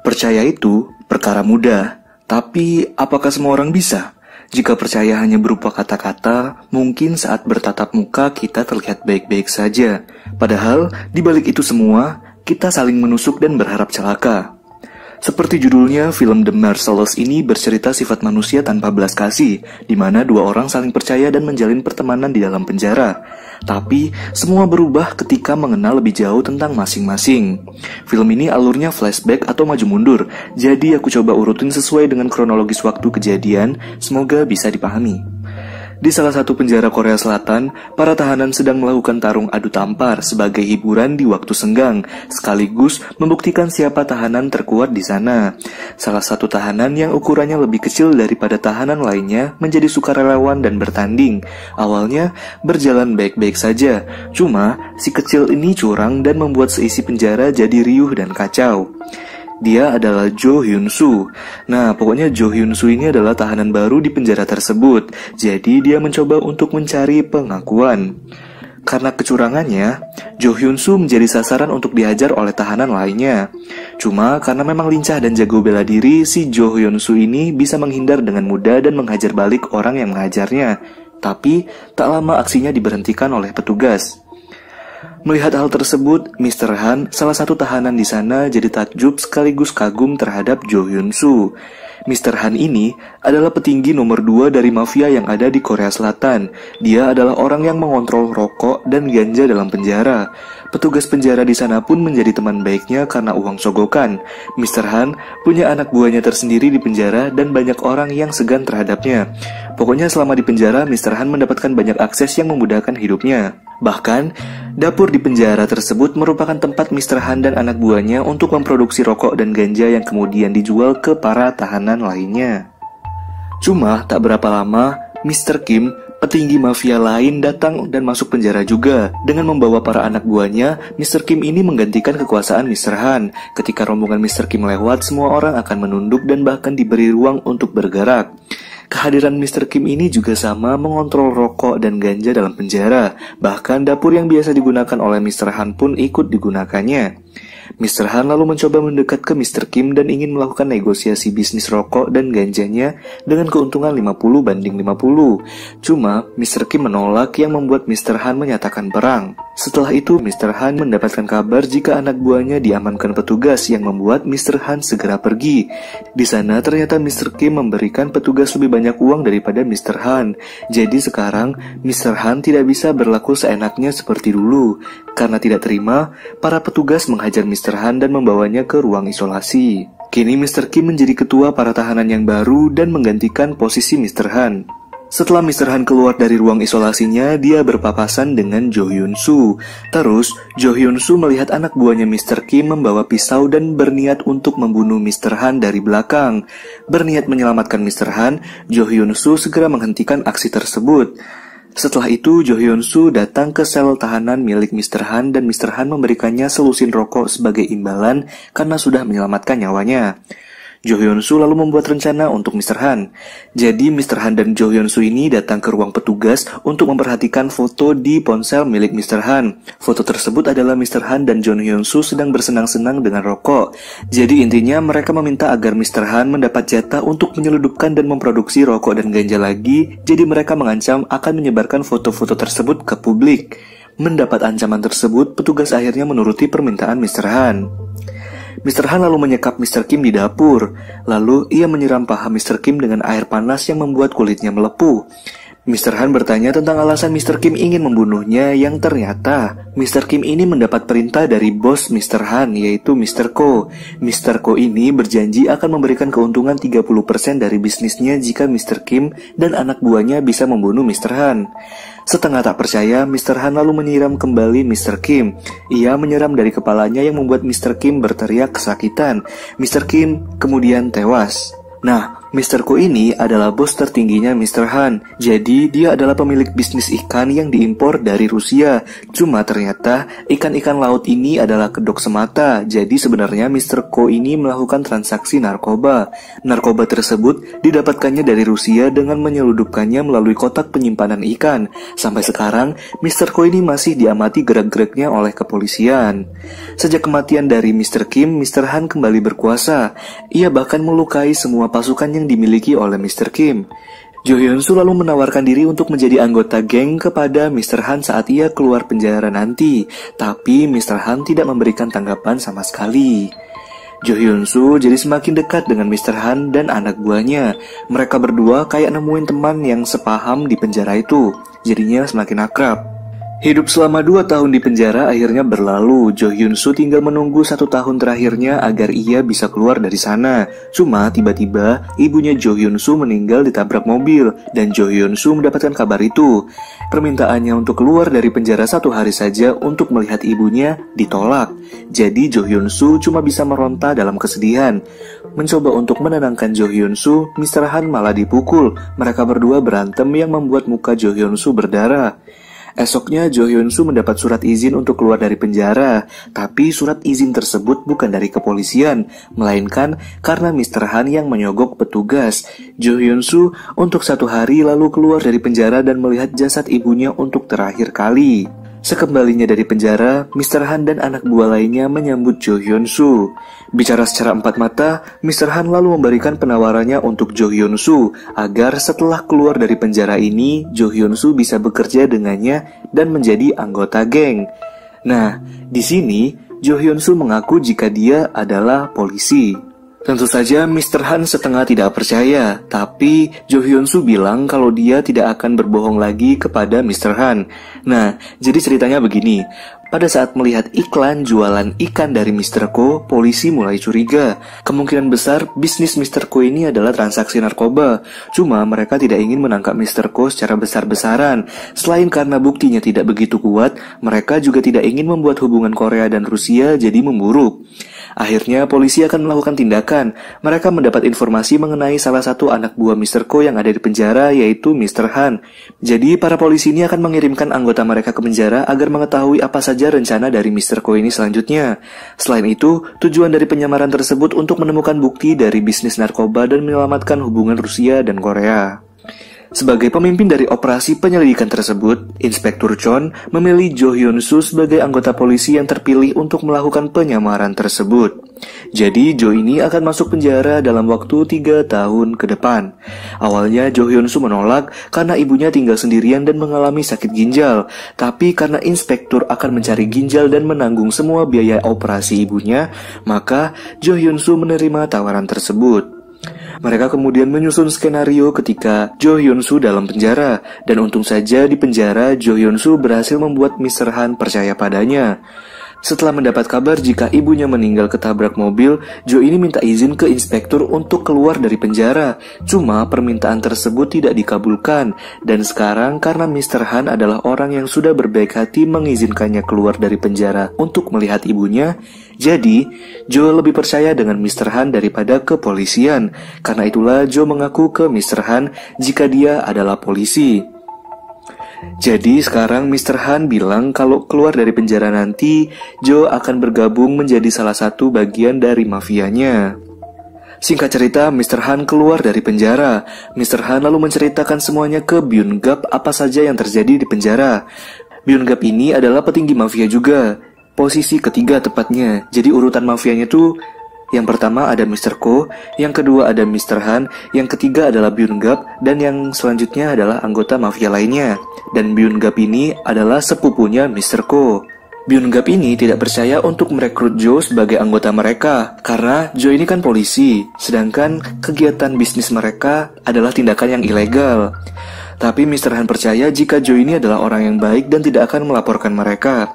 Percaya itu perkara mudah, tapi apakah semua orang bisa? Jika percaya hanya berupa kata-kata, mungkin saat bertatap muka kita terlihat baik-baik saja. Padahal, di balik itu semua, kita saling menusuk dan berharap celaka. Seperti judulnya, film The Merciless ini bercerita sifat manusia tanpa belas kasih, di mana dua orang saling percaya dan menjalin pertemanan di dalam penjara. Tapi, semua berubah ketika mengenal lebih jauh tentang masing-masing. Film ini alurnya flashback atau maju mundur, jadi aku coba urutin sesuai dengan kronologis waktu kejadian, semoga bisa dipahami. Di salah satu penjara Korea Selatan, para tahanan sedang melakukan tarung adu tampar sebagai hiburan di waktu senggang, sekaligus membuktikan siapa tahanan terkuat di sana. Salah satu tahanan yang ukurannya lebih kecil daripada tahanan lainnya menjadi sukarelawan dan bertanding. Awalnya berjalan baik-baik saja, cuma si kecil ini curang dan membuat seisi penjara jadi riuh dan kacau. Dia adalah Jo Hyun Soo. Nah, pokoknya Jo Hyun Soo ini adalah tahanan baru di penjara tersebut. Jadi dia mencoba untuk mencari pengakuan. Karena kecurangannya, Jo Hyun Soo menjadi sasaran untuk dihajar oleh tahanan lainnya. Cuma karena memang lincah dan jago bela diri, si Jo Hyun Soo ini bisa menghindar dengan mudah dan menghajar balik orang yang menghajarnya. Tapi tak lama aksinya diberhentikan oleh petugas. Melihat hal tersebut, Mr. Han, salah satu tahanan di sana, jadi takjub sekaligus kagum terhadap Jo Hyun Soo. Mr. Han ini adalah petinggi nomor 2 dari mafia yang ada di Korea Selatan. Dia adalah orang yang mengontrol rokok dan ganja dalam penjara. Petugas penjara di sana pun menjadi teman baiknya karena uang sogokan. Mr. Han punya anak buahnya tersendiri di penjara dan banyak orang yang segan terhadapnya. Pokoknya selama di penjara, Mr. Han mendapatkan banyak akses yang memudahkan hidupnya. Bahkan, dapur di penjara tersebut merupakan tempat Mr. Han dan anak buahnya untuk memproduksi rokok dan ganja yang kemudian dijual ke para tahanan lainnya. Cuma, tak berapa lama, Mr. Kim, petinggi mafia lain datang dan masuk penjara juga. Dengan membawa para anak buahnya, Mr. Kim ini menggantikan kekuasaan Mr. Han. Ketika rombongan Mr. Kim lewat, semua orang akan menunduk dan bahkan diberi ruang untuk bergerak. Kehadiran Mr. Kim ini juga sama mengontrol rokok dan ganja dalam penjara. Bahkan dapur yang biasa digunakan oleh Mr. Han pun ikut digunakannya. Mr. Han lalu mencoba mendekat ke Mr. Kim dan ingin melakukan negosiasi bisnis rokok dan ganjanya dengan keuntungan 50-50. Cuma, Mr. Kim menolak yang membuat Mr. Han menyatakan perang. Setelah itu, Mr. Han mendapatkan kabar jika anak buahnya diamankan petugas yang membuat Mr. Han segera pergi. Di sana ternyata Mr. Kim memberikan petugas lebih banyak uang daripada Mr. Han. Jadi sekarang, Mr. Han tidak bisa berlaku seenaknya seperti dulu. Karena tidak terima, para petugas menghajar Mr. Han dan membawanya ke ruang isolasi. Kini Mr. Kim menjadi ketua para tahanan yang baru dan menggantikan posisi Mr. Han. Setelah Mr. Han keluar dari ruang isolasinya, dia berpapasan dengan Jo Hyun Soo. Terus, Jo Hyun Soo melihat anak buahnya Mr. Kim membawa pisau dan berniat untuk membunuh Mr. Han dari belakang. Berniat menyelamatkan Mr. Han, Jo Hyun Soo segera menghentikan aksi tersebut. Setelah itu, Jo Hyun Soo datang ke sel tahanan milik Mr. Han dan Mr. Han memberikannya selusin rokok sebagai imbalan karena sudah menyelamatkan nyawanya. Jo Hyun Soo lalu membuat rencana untuk Mr. Han. Jadi Mr. Han dan Jo Hyun Soo ini datang ke ruang petugas untuk memperhatikan foto di ponsel milik Mr. Han. Foto tersebut adalah Mr. Han dan Jo Hyun Soo sedang bersenang-senang dengan rokok. Jadi intinya mereka meminta agar Mr. Han mendapat jatah untuk menyeludupkan dan memproduksi rokok dan ganja lagi. Jadi mereka mengancam akan menyebarkan foto-foto tersebut ke publik. Mendapat ancaman tersebut, petugas akhirnya menuruti permintaan Mr. Han. Mr. Han lalu menyekap Mr. Kim di dapur. Lalu ia menyiram paha Mr. Kim dengan air panas yang membuat kulitnya melepuh. Mr. Han bertanya tentang alasan Mr. Kim ingin membunuhnya yang ternyata Mr. Kim ini mendapat perintah dari bos Mr. Han yaitu Mr. Ko. Mr. Ko ini berjanji akan memberikan keuntungan 30% dari bisnisnya jika Mr. Kim dan anak buahnya bisa membunuh Mr. Han. Setengah tak percaya, Mr. Han lalu menyiram kembali Mr. Kim. Ia menyiram dari kepalanya yang membuat Mr. Kim berteriak kesakitan. Mr. Kim kemudian tewas. Nah, Mr. Ko ini adalah bos tertingginya Mr. Han. Jadi dia adalah pemilik bisnis ikan yang diimpor dari Rusia. Cuma ternyata ikan-ikan laut ini adalah kedok semata. Jadi sebenarnya Mr. Ko ini melakukan transaksi narkoba. Narkoba tersebut didapatkannya dari Rusia dengan menyelundupkannya melalui kotak penyimpanan ikan. Sampai sekarang Mr. Ko ini masih diamati gerak-geriknya oleh kepolisian. Sejak kematian dari Mr. Kim, Mr. Han kembali berkuasa. Ia bahkan melukai semua pasukan yang dimiliki oleh Mr. Kim. Jo Hyun Soo lalu menawarkan diri untuk menjadi anggota geng kepada Mr. Han saat ia keluar penjara nanti. Tapi Mr. Han tidak memberikan tanggapan sama sekali. Jo Hyun Soo jadi semakin dekat dengan Mr. Han dan anak buahnya. Mereka berdua kayak nemuin teman yang sepaham di penjara itu. Jadinya semakin akrab. Hidup selama 2 tahun di penjara akhirnya berlalu. Jo Hyun Soo tinggal menunggu 1 tahun terakhirnya agar ia bisa keluar dari sana. Cuma tiba-tiba ibunya Jo Hyun Soo meninggal ditabrak mobil dan Jo Hyun Soo mendapatkan kabar itu. Permintaannya untuk keluar dari penjara 1 hari saja untuk melihat ibunya ditolak. Jadi Jo Hyun Soo cuma bisa meronta dalam kesedihan. Mencoba untuk menenangkan Jo Hyun Soo, Mr. Han malah dipukul. Mereka berdua berantem yang membuat muka Jo Hyun Soo berdarah. Esoknya Jo Hyun Soo mendapat surat izin untuk keluar dari penjara, tapi surat izin tersebut bukan dari kepolisian, melainkan karena Mr. Han yang menyogok petugas. Jo Hyun Soo untuk 1 hari lalu keluar dari penjara dan melihat jasad ibunya untuk terakhir kali. Sekembalinya dari penjara, Mr. Han dan anak buah lainnya menyambut Jo Hyun Soo. Bicara secara empat mata, Mr. Han lalu memberikan penawarannya untuk Jo Hyun Soo agar setelah keluar dari penjara ini, Jo Hyun Soo bisa bekerja dengannya dan menjadi anggota geng. Nah, di sini Jo Hyun Soo mengaku jika dia adalah polisi. Tentu saja Mr. Han setengah tidak percaya, tapi Jo Hyun Soo bilang kalau dia tidak akan berbohong lagi kepada Mr. Han. Nah, jadi ceritanya begini. Pada saat melihat iklan jualan ikan dari Mr. Ko, polisi mulai curiga. Kemungkinan besar bisnis Mr. Ko ini adalah transaksi narkoba. Cuma mereka tidak ingin menangkap Mr. Ko secara besar-besaran. Selain karena buktinya tidak begitu kuat, mereka juga tidak ingin membuat hubungan Korea dan Rusia jadi memburuk. Akhirnya polisi akan melakukan tindakan. Mereka mendapat informasi mengenai salah satu anak buah Mr. Ko yang ada di penjara, yaitu Mr. Han. Jadi para polisi ini akan mengirimkan anggota mereka ke penjara agar mengetahui apa saja rencana dari Mr. Ko ini selanjutnya. Selain itu, tujuan dari penyamaran tersebut untuk menemukan bukti dari bisnis narkoba dan menyelamatkan hubungan Rusia dan Korea. Sebagai pemimpin dari operasi penyelidikan tersebut, Inspektur Chon memilih Jo Hyun Soo sebagai anggota polisi yang terpilih untuk melakukan penyamaran tersebut. Jadi Jo ini akan masuk penjara dalam waktu 3 tahun ke depan. Awalnya Jo Hyun Soo menolak karena ibunya tinggal sendirian dan mengalami sakit ginjal. Tapi karena inspektur akan mencari ginjal dan menanggung semua biaya operasi ibunya, maka Jo Hyun Soo menerima tawaran tersebut. Mereka kemudian menyusun skenario ketika Jo Hyun Soo dalam penjara, dan untung saja di penjara Jo Hyun Soo berhasil membuat Mr. Han percaya padanya. Setelah mendapat kabar jika ibunya meninggal ketabrak mobil, Jo ini minta izin ke inspektur untuk keluar dari penjara. Cuma permintaan tersebut tidak dikabulkan, dan sekarang karena Mr. Han adalah orang yang sudah berbaik hati mengizinkannya keluar dari penjara untuk melihat ibunya, jadi Jo lebih percaya dengan Mr. Han daripada kepolisian. Karena itulah Jo mengaku ke Mr. Han jika dia adalah polisi. Jadi sekarang Mr. Han bilang kalau keluar dari penjara nanti, Jo akan bergabung menjadi salah satu bagian dari mafianya. Singkat cerita, Mr. Han keluar dari penjara. Mr. Han lalu menceritakan semuanya ke Byun Gap apa saja yang terjadi di penjara. Byun Gap ini adalah petinggi mafia juga. Posisi ketiga tepatnya. Jadi urutan mafianya tuh, yang pertama ada Mr. Ko, yang kedua ada Mr. Han, yang ketiga adalah Byun Gap, dan yang selanjutnya adalah anggota mafia lainnya. Dan Byun Gap ini adalah sepupunya Mr. Ko. Byun Gap ini tidak percaya untuk merekrut Jo sebagai anggota mereka, karena Jo ini kan polisi, sedangkan kegiatan bisnis mereka adalah tindakan yang ilegal. Tapi Mr. Han percaya jika Jo ini adalah orang yang baik dan tidak akan melaporkan mereka.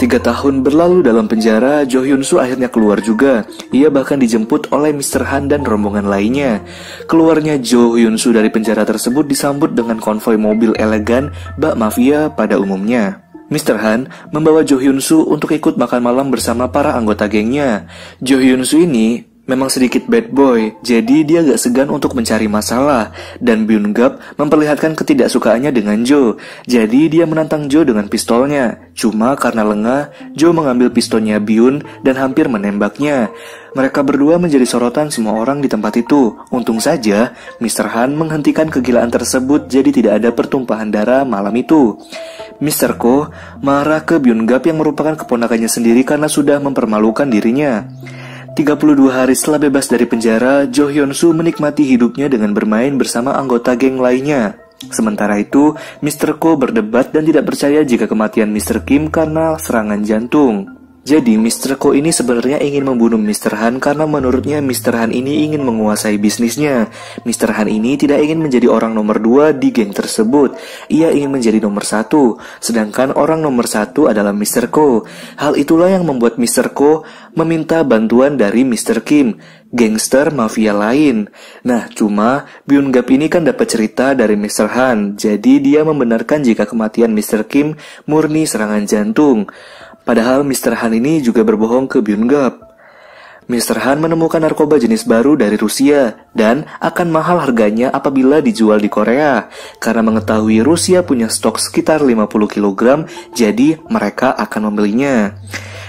3 tahun berlalu dalam penjara, Jo Hyun Soo akhirnya keluar juga. Ia bahkan dijemput oleh Mr. Han dan rombongan lainnya. Keluarnya Jo Hyun Soo dari penjara tersebut disambut dengan konvoi mobil elegan bak mafia pada umumnya. Mr. Han membawa Jo Hyun Soo untuk ikut makan malam bersama para anggota gengnya. Jo Hyun Soo ini memang sedikit bad boy, jadi dia gak segan untuk mencari masalah. Dan Byun-gap memperlihatkan ketidaksukaannya dengan Jo, jadi dia menantang Jo dengan pistolnya. Cuma karena lengah, Jo mengambil pistolnya Byun dan hampir menembaknya. Mereka berdua menjadi sorotan semua orang di tempat itu. Untung saja, Mr. Han menghentikan kegilaan tersebut, jadi tidak ada pertumpahan darah malam itu. Mr. Ko marah ke Byun-gap yang merupakan keponakannya sendiri karena sudah mempermalukan dirinya. 32 hari setelah bebas dari penjara, Jo Hyun-soo menikmati hidupnya dengan bermain bersama anggota geng lainnya. Sementara itu, Mr. Ko berdebat dan tidak percaya jika kematian Mr. Kim karena serangan jantung. Jadi, Mr. Ko ini sebenarnya ingin membunuh Mr. Han karena menurutnya Mr. Han ini ingin menguasai bisnisnya. Mr. Han ini tidak ingin menjadi orang nomor 2 di geng tersebut. Ia ingin menjadi nomor 1, sedangkan orang nomor 1 adalah Mr. Ko. Hal itulah yang membuat Mr. Ko meminta bantuan dari Mr. Kim, gangster mafia lain. Nah, cuma Byun-gap ini kan dapat cerita dari Mr. Han, jadi dia membenarkan jika kematian Mr. Kim murni serangan jantung. Padahal Mr. Han ini juga berbohong ke Byun-gap. Mr. Han menemukan narkoba jenis baru dari Rusia dan akan mahal harganya apabila dijual di Korea. Karena mengetahui Rusia punya stok sekitar 50 kg, jadi mereka akan membelinya.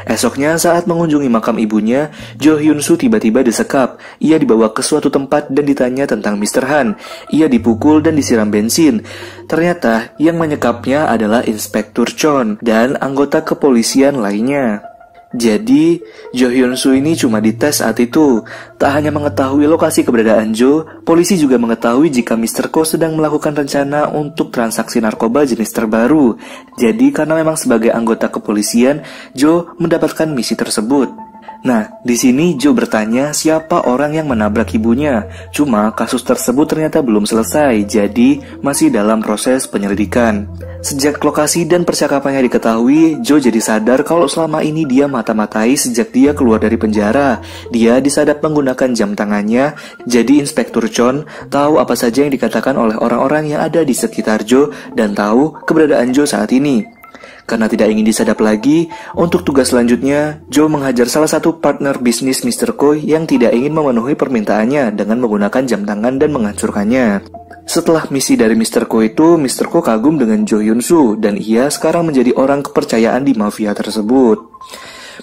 Esoknya saat mengunjungi makam ibunya, Jo Hyun-soo tiba-tiba disekap. Ia dibawa ke suatu tempat dan ditanya tentang Mr. Han. Ia dipukul dan disiram bensin. Ternyata yang menyekapnya adalah Inspektur Chon dan anggota kepolisian lainnya. Jadi, Jo Hyun-soo ini cuma dites saat itu. Tak hanya mengetahui lokasi keberadaan Jo, polisi juga mengetahui jika Mr. Ko sedang melakukan rencana untuk transaksi narkoba jenis terbaru. Jadi, karena memang sebagai anggota kepolisian, Jo mendapatkan misi tersebut. Nah, di sini Jo bertanya siapa orang yang menabrak ibunya. Cuma kasus tersebut ternyata belum selesai, jadi masih dalam proses penyelidikan. Sejak lokasi dan percakapannya diketahui, Jo jadi sadar kalau selama ini dia mata-matai sejak dia keluar dari penjara. Dia disadap menggunakan jam tangannya, jadi Inspektur Chon tahu apa saja yang dikatakan oleh orang-orang yang ada di sekitar Jo dan tahu keberadaan Jo saat ini. Karena tidak ingin disadap lagi, untuk tugas selanjutnya, Jo menghajar salah satu partner bisnis Mr. Ko yang tidak ingin memenuhi permintaannya dengan menggunakan jam tangan dan menghancurkannya. Setelah misi dari Mr. Ko itu, Mr. Ko kagum dengan Jo Hyun-soo dan ia sekarang menjadi orang kepercayaan di mafia tersebut.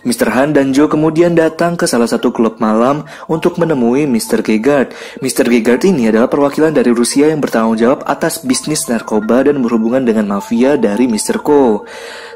Mr. Han dan Jo kemudian datang ke salah satu klub malam untuk menemui Mr. Gegard. Mr. Gegard ini adalah perwakilan dari Rusia yang bertanggung jawab atas bisnis narkoba dan berhubungan dengan mafia dari Mr. Ko.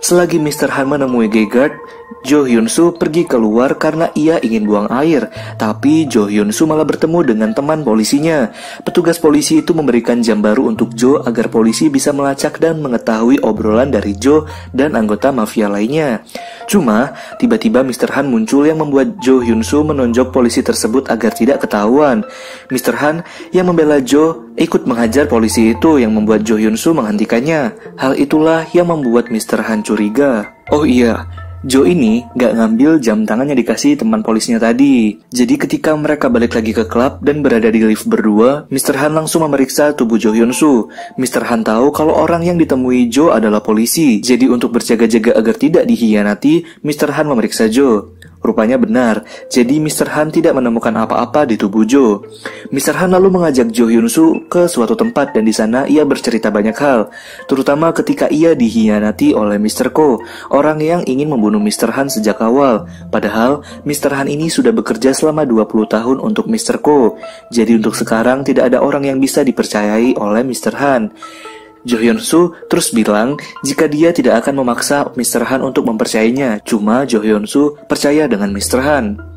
Selagi Mr. Han menemui Gegard, Jo Hyun-soo pergi keluar karena ia ingin buang air. Tapi Jo Hyun-soo malah bertemu dengan teman polisinya. Petugas polisi itu memberikan jam baru untuk Jo agar polisi bisa melacak dan mengetahui obrolan dari Jo dan anggota mafia lainnya. Cuma, tiba-tiba Mr. Han muncul yang membuat Jo Hyun-soo menonjok polisi tersebut agar tidak ketahuan. Mr. Han yang membela Jo ikut menghajar polisi itu yang membuat Jo Hyun-soo menghentikannya. Hal itulah yang membuat Mr. Han curiga. Oh iya, Jo ini gak ngambil jam tangan yang dikasih teman polisnya tadi. Jadi ketika mereka balik lagi ke klub dan berada di lift berdua, Mr. Han langsung memeriksa tubuh Jo Hyun-soo. Mr. Han tahu kalau orang yang ditemui Jo adalah polisi. Jadi untuk berjaga-jaga agar tidak dihianati, Mr. Han memeriksa Jo. Rupanya benar, jadi Mr. Han tidak menemukan apa-apa di tubuh Jo. Mr. Han lalu mengajak Jo Hyun-soo ke suatu tempat dan di sana ia bercerita banyak hal, terutama ketika ia dihianati oleh Mr. Ko, orang yang ingin membunuh Mr. Han sejak awal. Padahal Mr. Han ini sudah bekerja selama 20 tahun untuk Mr. Ko. Jadi untuk sekarang tidak ada orang yang bisa dipercayai oleh Mr. Han. Jo Hyun-soo terus bilang jika dia tidak akan memaksa Mr. Han untuk mempercayainya, cuma Jo Hyun-soo percaya dengan Mr. Han.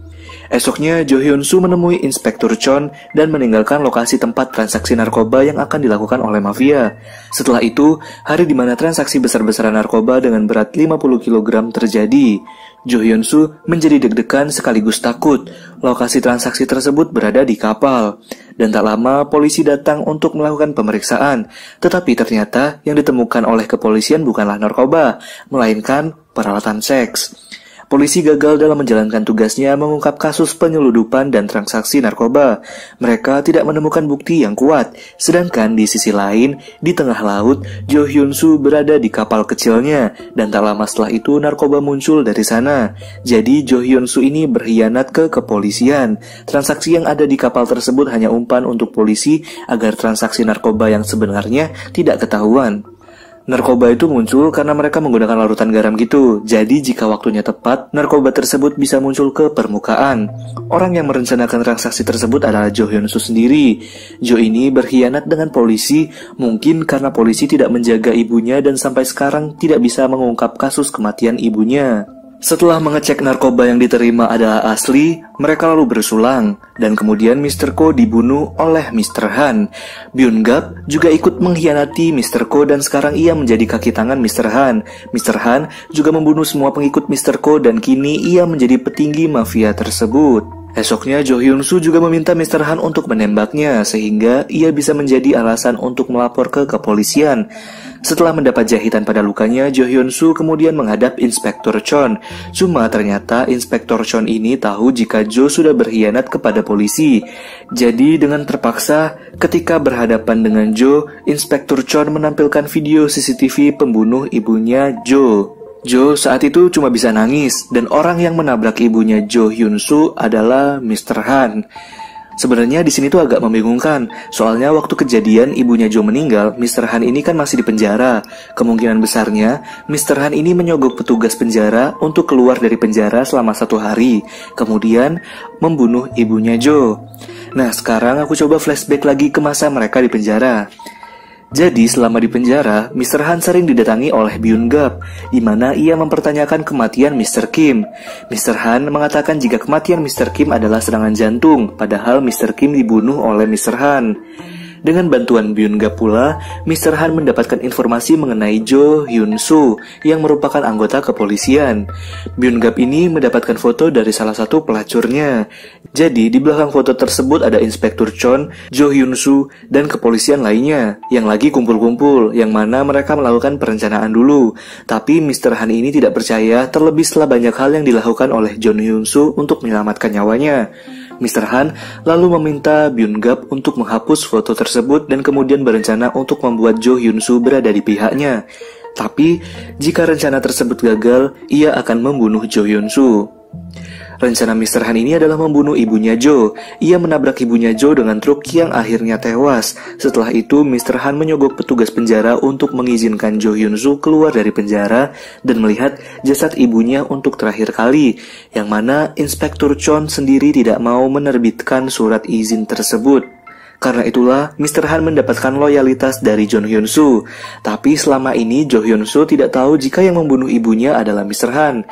Esoknya Jo Hyun-soo menemui Inspektur Chon dan meninggalkan lokasi tempat transaksi narkoba yang akan dilakukan oleh mafia. Setelah itu, hari di mana transaksi besar-besaran narkoba dengan berat 50 kg terjadi. Jo Hyun-soo menjadi deg-degan sekaligus takut. Lokasi transaksi tersebut berada di kapal. Dan tak lama polisi datang untuk melakukan pemeriksaan. Tetapi ternyata yang ditemukan oleh kepolisian bukanlah narkoba, melainkan peralatan seks. Polisi gagal dalam menjalankan tugasnya mengungkap kasus penyeludupan dan transaksi narkoba. Mereka tidak menemukan bukti yang kuat. Sedangkan di sisi lain, di tengah laut, Jo Hyun Soo berada di kapal kecilnya. Dan tak lama setelah itu narkoba muncul dari sana. Jadi Jo Hyun Soo ini berkhianat ke kepolisian. Transaksi yang ada di kapal tersebut hanya umpan untuk polisi agar transaksi narkoba yang sebenarnya tidak ketahuan. Narkoba itu muncul karena mereka menggunakan larutan garam gitu. Jadi jika waktunya tepat, narkoba tersebut bisa muncul ke permukaan. Orang yang merencanakan transaksi tersebut adalah Jo Hyun Soo sendiri. Jo ini berkhianat dengan polisi, mungkin karena polisi tidak menjaga ibunya dan sampai sekarang tidak bisa mengungkap kasus kematian ibunya. Setelah mengecek narkoba yang diterima adalah asli, mereka lalu bersulang, dan kemudian Mr. Ko dibunuh oleh Mr. Han. Byun Gap juga ikut mengkhianati Mr. Ko dan sekarang ia menjadi kaki tangan Mr. Han. Mr. Han juga membunuh semua pengikut Mr. Ko dan kini ia menjadi petinggi mafia tersebut. Esoknya Jo Hyun Soo juga meminta Mr. Han untuk menembaknya sehingga ia bisa menjadi alasan untuk melapor ke kepolisian. Setelah mendapat jahitan pada lukanya, Jo Hyun Soo kemudian menghadap Inspektur Chon. Cuma ternyata Inspektur Chon ini tahu jika Jo sudah berkhianat kepada polisi. Jadi dengan terpaksa, ketika berhadapan dengan Jo, Inspektur Chon menampilkan video CCTV pembunuh ibunya Jo. Jo saat itu cuma bisa nangis, dan orang yang menabrak ibunya Jo Hyun Soo adalah Mr. Han. Sebenarnya di sini tuh agak membingungkan, soalnya waktu kejadian ibunya Jo meninggal, Mr. Han ini kan masih di penjara. Kemungkinan besarnya, Mr. Han ini menyogok petugas penjara untuk keluar dari penjara selama 1 hari, kemudian membunuh ibunya Jo. Nah, sekarang aku coba flashback lagi ke masa mereka di penjara. Jadi selama di penjara, Mr. Han sering didatangi oleh Byun Gap, di mana ia mempertanyakan kematian Mr. Kim. Mr. Han mengatakan jika kematian Mr. Kim adalah serangan jantung, padahal Mr. Kim dibunuh oleh Mr. Han. Dengan bantuan Byun Gap pula, Mr. Han mendapatkan informasi mengenai Jo Hyun Soo yang merupakan anggota kepolisian. Byun Gap ini mendapatkan foto dari salah satu pelacurnya. Jadi di belakang foto tersebut ada Inspektur Chon, Jo Hyun Soo, dan kepolisian lainnya yang lagi kumpul-kumpul, yang mana mereka melakukan perencanaan dulu. Tapi Mr. Han ini tidak percaya, terlebih setelah banyak hal yang dilakukan oleh Jo Hyun Soo untuk menyelamatkan nyawanya. Mr. Han lalu meminta Byun Gap untuk menghapus foto tersebut dan kemudian berencana untuk membuat Jo Hyun Soo berada di pihaknya. Tapi, jika rencana tersebut gagal, ia akan membunuh Jo Hyun Soo. Rencana Mr. Han ini adalah membunuh ibunya Jo. Ia menabrak ibunya Jo dengan truk yang akhirnya tewas. Setelah itu, Mr. Han menyogok petugas penjara untuk mengizinkan Jo Hyun Soo keluar dari penjara dan melihat jasad ibunya untuk terakhir kali, yang mana Inspektur Chon sendiri tidak mau menerbitkan surat izin tersebut. Karena itulah, Mr. Han mendapatkan loyalitas dari Jo Hyun Soo. Tapi selama ini, Jo Hyun Soo tidak tahu jika yang membunuh ibunya adalah Mr. Han.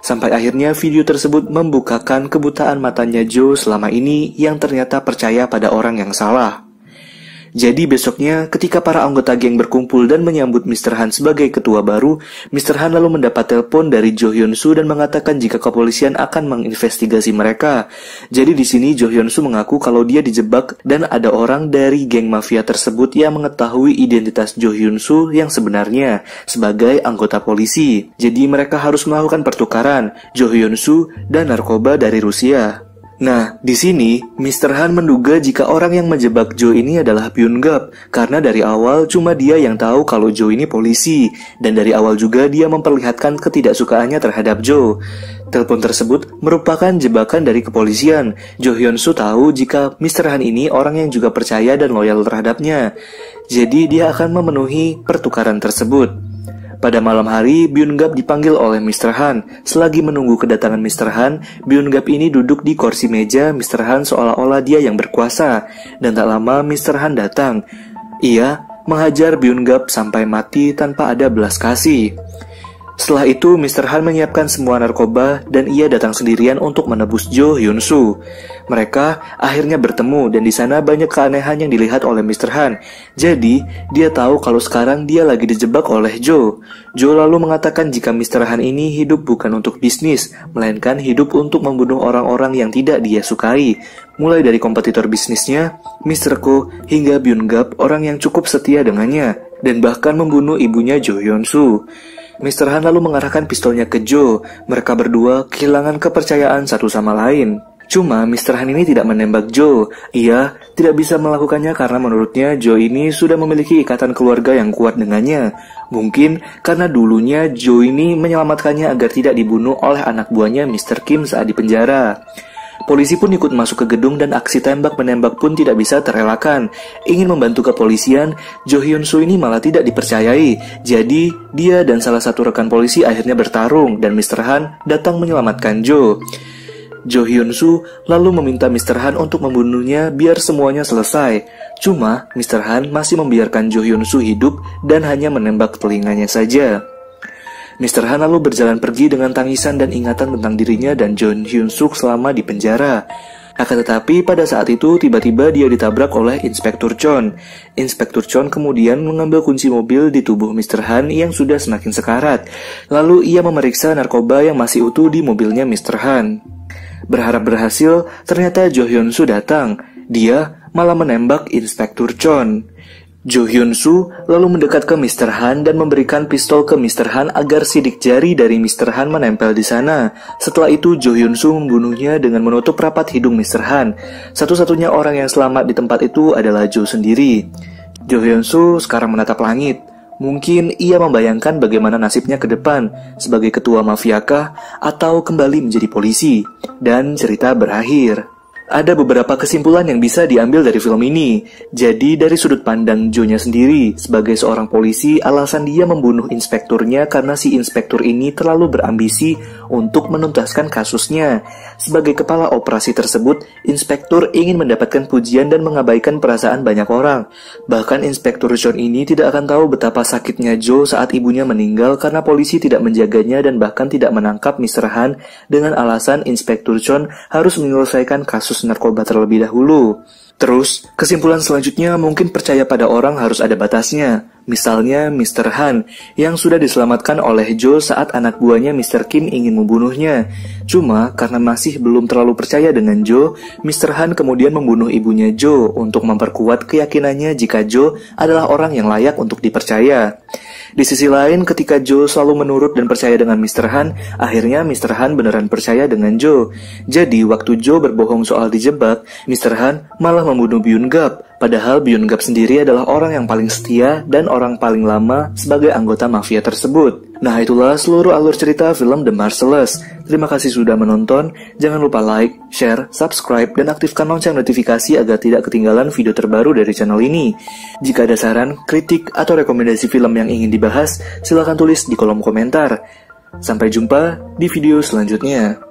Sampai akhirnya video tersebut membukakan kebutaan matanya Jo selama ini yang ternyata percaya pada orang yang salah. Jadi besoknya ketika para anggota geng berkumpul dan menyambut Mr. Han sebagai ketua baru, Mr. Han lalu mendapat telepon dari Jo Hyun Soo dan mengatakan jika kepolisian akan menginvestigasi mereka. Jadi di sini Jo Hyun Soo mengaku kalau dia dijebak dan ada orang dari geng mafia tersebut yang mengetahui identitas Jo Hyun Soo yang sebenarnya sebagai anggota polisi. Jadi mereka harus melakukan pertukaran Jo Hyun Soo dan narkoba dari Rusia. Nah, di sini Mr. Han menduga jika orang yang menjebak Jo ini adalah Byun Gap, karena dari awal cuma dia yang tahu kalau Jo ini polisi, dan dari awal juga dia memperlihatkan ketidaksukaannya terhadap Jo. Telepon tersebut merupakan jebakan dari kepolisian. Jo Hyun Soo tahu jika Mr. Han ini orang yang juga percaya dan loyal terhadapnya, jadi dia akan memenuhi pertukaran tersebut. Pada malam hari, Byun Gap dipanggil oleh Mr. Han. Selagi menunggu kedatangan Mr. Han, Byun Gap ini duduk di kursi meja Mr. Han seolah-olah dia yang berkuasa. Dan tak lama Mr. Han datang. Ia menghajar Byun Gap sampai mati tanpa ada belas kasih. Setelah itu, Mr. Han menyiapkan semua narkoba dan ia datang sendirian untuk menebus Jo Hyun Soo. Mereka akhirnya bertemu dan di sana banyak keanehan yang dilihat oleh Mr. Han. Jadi, dia tahu kalau sekarang dia lagi dijebak oleh Jo. Jo lalu mengatakan jika Mr. Han ini hidup bukan untuk bisnis, melainkan hidup untuk membunuh orang-orang yang tidak dia sukai. Mulai dari kompetitor bisnisnya, Mr. Ko, hingga Byun Gap, orang yang cukup setia dengannya, dan bahkan membunuh ibunya Jo Hyun Soo. Mr. Han lalu mengarahkan pistolnya ke Joe. Mereka berdua kehilangan kepercayaan satu sama lain. Cuma Mr. Han ini tidak menembak Joe. Ia tidak bisa melakukannya karena menurutnya Joe ini sudah memiliki ikatan keluarga yang kuat dengannya. Mungkin karena dulunya Joe ini menyelamatkannya agar tidak dibunuh oleh anak buahnya Mr. Kim saat di penjara. Polisi pun ikut masuk ke gedung dan aksi tembak-menembak pun tidak bisa terelakkan. Ingin membantu kepolisian, Jo Hyun Soo ini malah tidak dipercayai. Jadi, dia dan salah satu rekan polisi akhirnya bertarung dan Mr. Han datang menyelamatkan Joe. Jo Hyun Soo lalu meminta Mr. Han untuk membunuhnya biar semuanya selesai. Cuma, Mr. Han masih membiarkan Jo Hyun Soo hidup dan hanya menembak telinganya saja. Mr. Han lalu berjalan pergi dengan tangisan dan ingatan tentang dirinya dan Jo Hyun Soo selama di penjara. Akan tetapi pada saat itu tiba-tiba dia ditabrak oleh Inspektur Chon. Inspektur Chon kemudian mengambil kunci mobil di tubuh Mr. Han yang sudah semakin sekarat. Lalu ia memeriksa narkoba yang masih utuh di mobilnya Mr. Han. Berharap berhasil, ternyata Jo Hyun Soo datang. Dia malah menembak Inspektur Chon. Jo Hyun Soo lalu mendekat ke Mr. Han dan memberikan pistol ke Mr. Han agar sidik jari dari Mr. Han menempel di sana. Setelah itu Jo Hyun Soo membunuhnya dengan menutup rapat hidung Mr. Han. Satu-satunya orang yang selamat di tempat itu adalah Jo sendiri. Jo Hyun Soo sekarang menatap langit. Mungkin ia membayangkan bagaimana nasibnya ke depan, sebagai ketua mafia kah, atau kembali menjadi polisi. Dan cerita berakhir. Ada beberapa kesimpulan yang bisa diambil dari film ini. Jadi dari sudut pandang Joe-nya sendiri, sebagai seorang polisi, alasan dia membunuh inspekturnya karena si inspektur ini terlalu berambisi untuk menuntaskan kasusnya. Sebagai kepala operasi tersebut, inspektur ingin mendapatkan pujian dan mengabaikan perasaan banyak orang. Bahkan inspektur John ini tidak akan tahu betapa sakitnya Joe saat ibunya meninggal karena polisi tidak menjaganya dan bahkan tidak menangkap Mr. Han dengan alasan inspektur John harus menyelesaikan kasus narkoba terlebih dahulu. Terus, kesimpulan selanjutnya mungkin percaya pada orang harus ada batasnya. Misalnya Mr. Han yang sudah diselamatkan oleh Joe saat anak buahnya Mr. Kim ingin membunuhnya. Cuma karena masih belum terlalu percaya dengan Joe, Mr. Han kemudian membunuh ibunya Joe untuk memperkuat keyakinannya jika Joe adalah orang yang layak untuk dipercaya. Di sisi lain, ketika Joe selalu menurut dan percaya dengan Mr. Han, akhirnya Mr. Han beneran percaya dengan Joe. Jadi, waktu Joe berbohong soal dijebak, Mr. Han malah membunuh Byun Gap. Padahal Byun Gap sendiri adalah orang yang paling setia dan orang paling lama sebagai anggota mafia tersebut. Nah, itulah seluruh alur cerita film The Marvelous. Terima kasih sudah menonton. Jangan lupa like, share, subscribe, dan aktifkan lonceng notifikasi agar tidak ketinggalan video terbaru dari channel ini. Jika ada saran, kritik, atau rekomendasi film yang ingin dibahas, silahkan tulis di kolom komentar. Sampai jumpa di video selanjutnya.